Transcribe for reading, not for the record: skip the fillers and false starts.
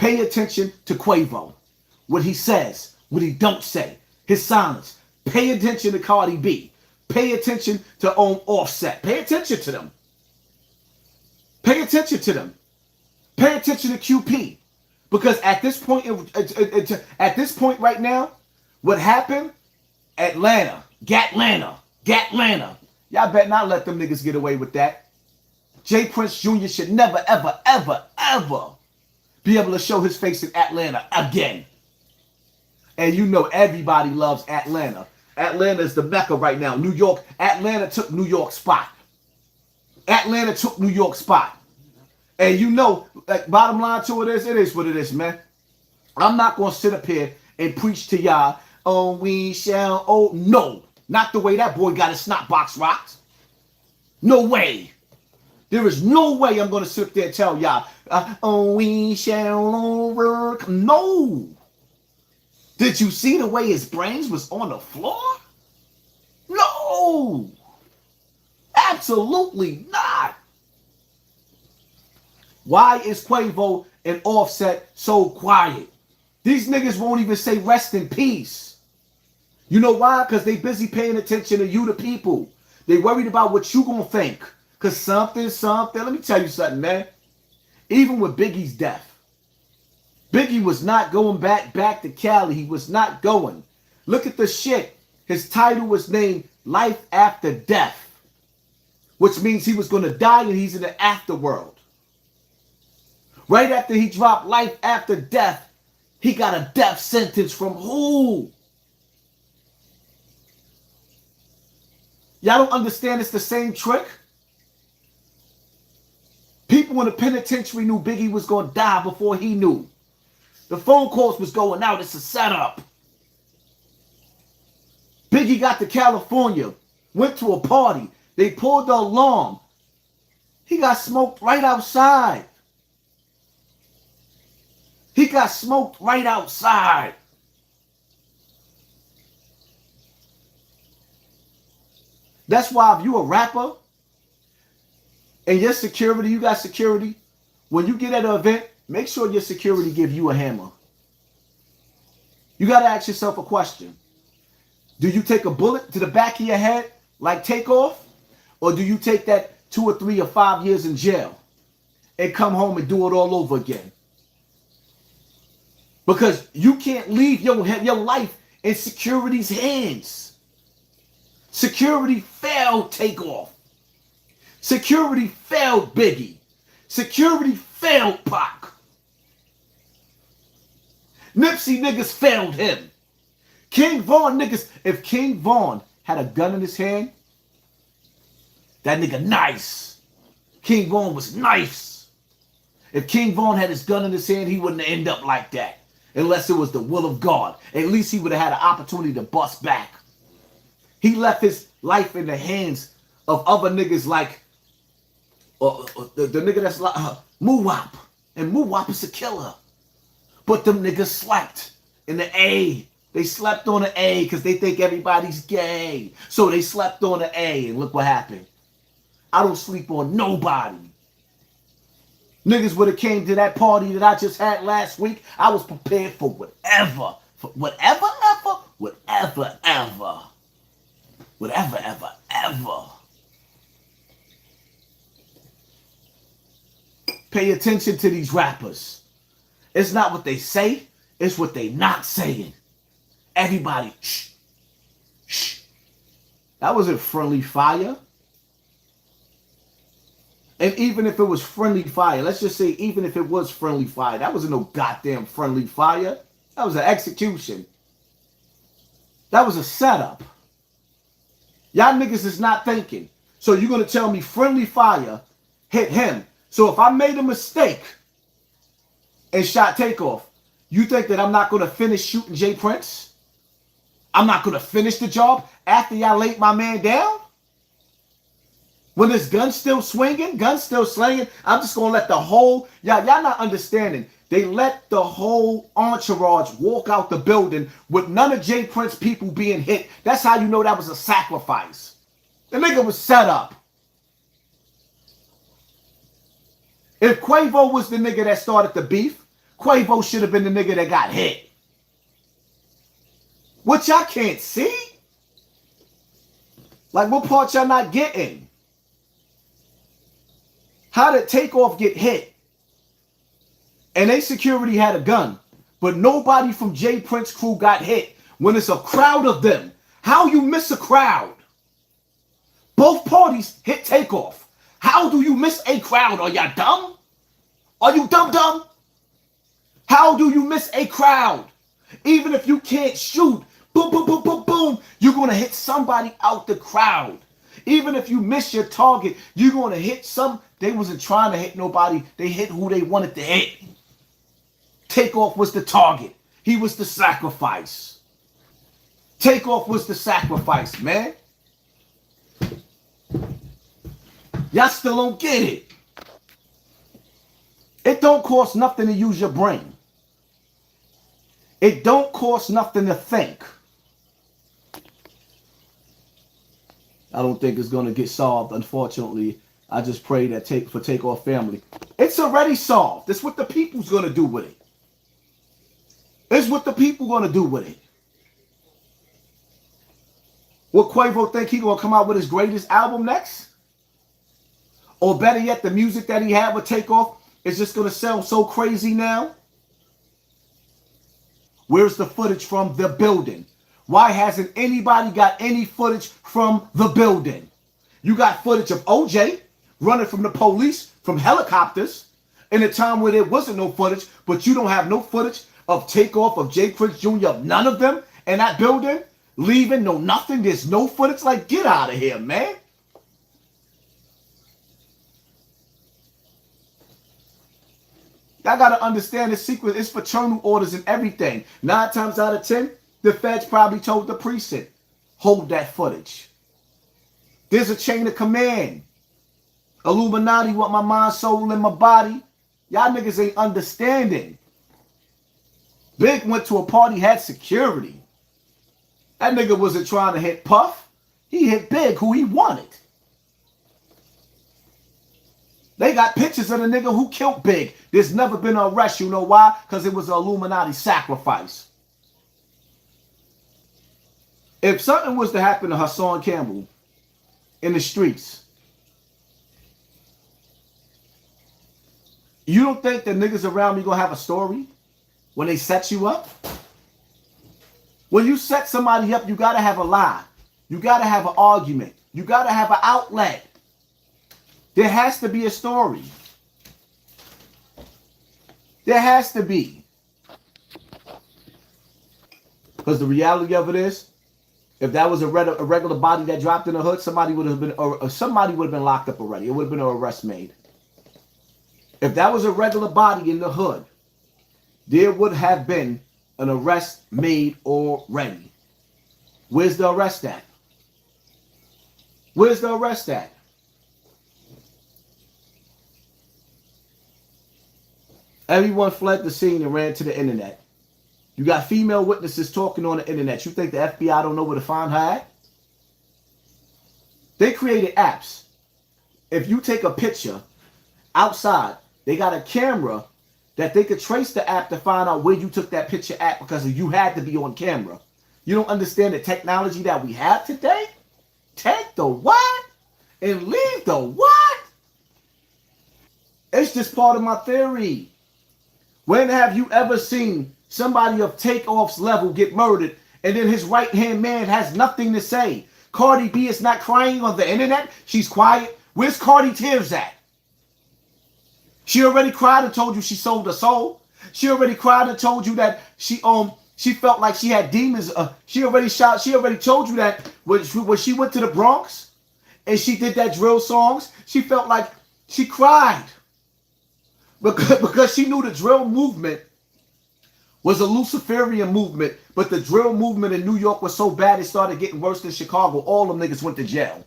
Pay attention to Quavo. What he says, what he don't say, his silence. Pay attention to Cardi B. Pay attention to Offset. Pay attention to them. Pay attention to them. Pay attention to QP. Because at this point right now, what happened? Atlanta. Gatlanta. Y'all better not let them niggas get away with that. J. Prince Jr. should never, ever, ever, ever be able to show his face in Atlanta again. And you know everybody loves Atlanta. Atlanta is the Mecca right now. New York, Atlanta took New York's spot. Atlanta took New York's spot. And you know, like, bottom line to it is what it is, man. I'm not going to sit up here and preach to y'all, oh, we shall, oh, no. Not the way that boy got his snot box rocked. No way. There is no way I'm going to sit there and tell y'all, oh, we shall overcome. No. Did you see the way his brains was on the floor? No. Absolutely not. Why is Quavo and Offset so quiet? These niggas won't even say rest in peace. You know why? Because they busy paying attention to you, the people. They worried about what you gonna think. Because something, let me tell you something, man. Even with Biggie's death, Biggie was not going back to Cali. He was not going. Look at the shit. His title was named Life After Death, which means he was going to die and he's in the afterworld. Right after he dropped Life After Death, he got a death sentence from who? Y'all don't understand it's the same trick? People in the penitentiary knew Biggie was going to die before he knew. The phone calls was going out. It's a setup. Biggie got to California, went to a party. They pulled the alarm. He got smoked right outside. He got smoked right outside. That's why if you a rapper and your security, you got security, when you get at an event, make sure your security give you a hammer. You got to ask yourself a question. Do you take a bullet to the back of your head like Takeoff? Or do you take that 2 or 3 or 5 years in jail and come home and do it all over again? Because you can't leave your life in security's hands. Security failed Takeoff. Security failed Biggie. Security failed Pac. Nipsey niggas failed him. King Von niggas, if King Von had a gun in his hand, that nigga nice. King Von was nice. If King Von had his gun in his hand, he wouldn't end up like that. Unless it was the will of God. At least he would have had an opportunity to bust back. He left his life in the hands of other niggas like the nigga that's like Muwap. And Muwap is a killer. But them niggas slept in the A. They slept on the A because they think everybody's gay. So they slept on the A and look what happened. I don't sleep on nobody. Niggas would have came to that party that I just had last week. I was prepared for whatever. For whatever, ever. Whatever, ever. Whatever, ever, ever. Pay attention to these rappers. It's not what they say. It's what they not saying. Everybody, shh. Shh. That wasn't friendly fire. And even if it was friendly fire, let's just say even if it was friendly fire, that wasn't no goddamn friendly fire. That was an execution. That was a setup. Y'all niggas is not thinking. So you're going to tell me friendly fire hit him. So if I made a mistake and shot Takeoff, you think that I'm not going to finish shooting J. Prince? I'm not going to finish the job after y'all laid my man down? When this gun's still swinging, gun's still slinging, I'm just going to let the whole, y'all not understanding. They let the whole entourage walk out the building with none of J. Prince people being hit. That's how you know that was a sacrifice. The nigga was set up. If Quavo was the nigga that started the beef, Quavo should have been the nigga that got hit. What y'all can't see? Like, what part y'all not getting? How did Takeoff get hit? And they security had a gun, but nobody from J Prince crew got hit when it's a crowd of them. How you miss a crowd? Both parties hit Takeoff. How do you miss a crowd? Are y'all dumb? Are you dumb? How do you miss a crowd? Even if you can't shoot, boom, boom, boom, boom, boom, you're going to hit somebody out the crowd. Even if you miss your target, you're going to hit some. They wasn't trying to hit nobody. They hit who they wanted to hit. Takeoff was the target. He was the sacrifice. Takeoff was the sacrifice, man. Y'all still don't get it. It don't cost nothing to use your brain. It don't cost nothing to think. I don't think it's going to get solved, unfortunately. I just pray that for Takeoff family. It's already solved. It's what the people's going to do with it. It's what the people going to do with it. What Quavo think he going to come out with his greatest album next? Or better yet, the music that he had with Takeoff is just going to sound so crazy now? Where's the footage from the building? Why hasn't anybody got any footage from the building? You got footage of OJ running from the police, from helicopters, in a time where there wasn't no footage, but you don't have no footage of Takeoff, of J Prince Jr., of none of them in that building, leaving, no nothing, there's no footage. Like, get out of here, man. Y'all got to understand the secret. It's fraternal orders and everything. 9 times out of 10, the feds probably told the precinct, hold that footage. There's a chain of command. Illuminati want my mind, soul, and my body. Y'all niggas ain't understanding. Big went to a party, had security. That nigga wasn't trying to hit Puff. He hit Big, who he wanted. They got pictures of the nigga who killed Big. There's never been an arrest. You know why? Because it was an Illuminati sacrifice. If something was to happen to Hassan Campbell in the streets, you don't think the niggas around me gonna have a story when they set you up? When you set somebody up, you gotta have a lie. You gotta have an argument. You gotta have an outlet. There has to be a story. There has to be. Because the reality of it is, if that was a regular body that dropped in the hood, somebody would have been locked up already. It would have been an arrest made. If that was a regular body in the hood, there would have been an arrest made already. Where's the arrest at? Where's the arrest at? Everyone fled the scene and ran to the internet. You got female witnesses talking on the internet. You think the FBI don't know where to find her at? They created apps. If you take a picture outside, they got a camera that they could trace the app to find out where you took that picture at because you had to be on camera. You don't understand the technology that we have today? Take the what and leave the what? It's just part of my theory. When have you ever seen somebody of Takeoff's level get murdered and then his right-hand man has nothing to say? Cardi B is not crying on the internet. She's quiet. Where's Cardi tears at? She already cried and told you she sold her soul. She already cried and told you that she felt like she had demons. She already told you that when she went to the Bronx and she did that drill songs, she felt like she cried. Because she knew the drill movement was a Luciferian movement, but the drill movement in New York was so bad it started getting worse than Chicago. All them niggas went to jail.